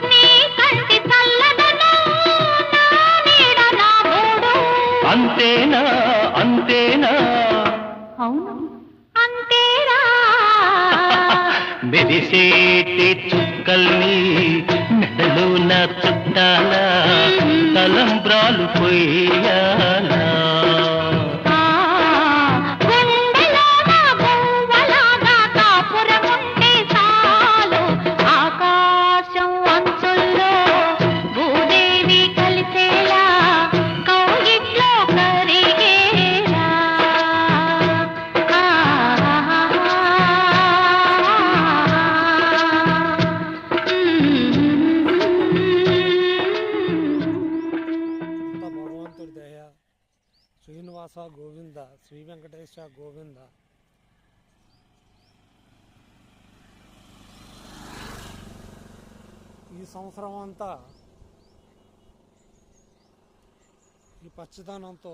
నీ కంటి చల్లదనం నా నీడ నా మూడు. అంతేనా అంతేనా అవును అంతేరా. మెరిసేటి చుక్కల్ని మెడలో నా చుట్టాల తలంబ్రాలు పోయాలా గుండెలో నా గువ్వలాగా కాపురముంటే చాలు. ఆకాశం అంచుల్లో భూదేవి కలిసేలా కౌగిట్లో కరిగేలా. అంతా భగవంతుడి దయ. శ్రీనివాస గోవింద, శ్రీ వెంకటేశ గోవింద. ఈ సంవత్సరం అంతా ఈ పచ్చదనంతో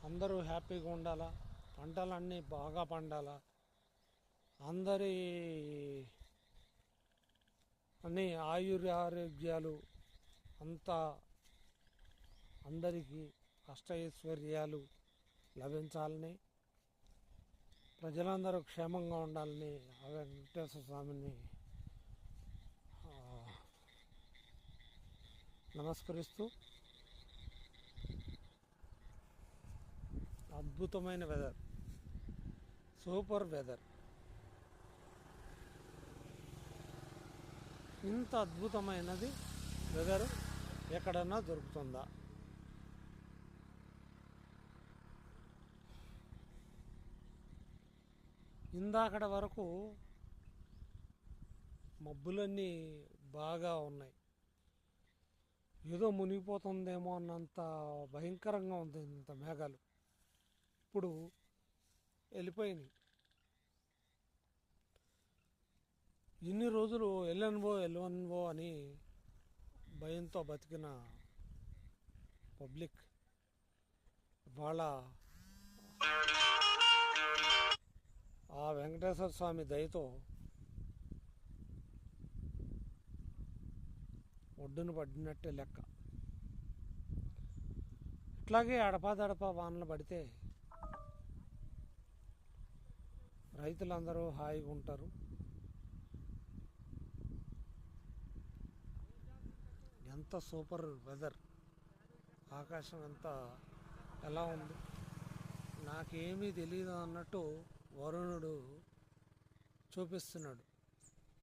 అందరూ హ్యాపీగా ఉండాలా, పంటలన్నీ బాగా పండాలా, అందరి అన్ని ఆయురారోగ్యాలు అంతా అందరికీ అష్టైశ్వర్యాలు లభించాలని, ప్రజలందరూ క్షేమంగా ఉండాలని ఆ వెంకటేశ్వర స్వామిని నమస్కరిస్తూ, అద్భుతమైన వెదర్, సూపర్ వెదర్. ఇంత అద్భుతమైనది వెదర్ ఎక్కడన్నా దొరుకుతుందా? ఇందాకడ వరకు మబ్బులన్నీ బాగా ఉన్నాయి, ఏదో మునిగిపోతుందేమో అన్నంత భయంకరంగా ఉంది ఇంత మేఘాలు. ఇప్పుడు వెళ్ళిపోయినాయి. ఇన్ని రోజులు ఎల్వన్వో అని భయంతో బతికిన పబ్లిక్ వాళ్ళ ఆ వెంకటేశ్వర స్వామి దయతో ఒడ్డున పడినట్టే లెక్క. ఇట్లాగే అడపాదడపా వానలు పడితే రైతులందరూ హాయిగా ఉంటారు. ఎంత సూపర్ వెదర్, ఆకాశం ఎలా ఉంది, నాకేమీ తెలియదు అన్నట్టు వరుణుడు చూపిస్తున్నాడు.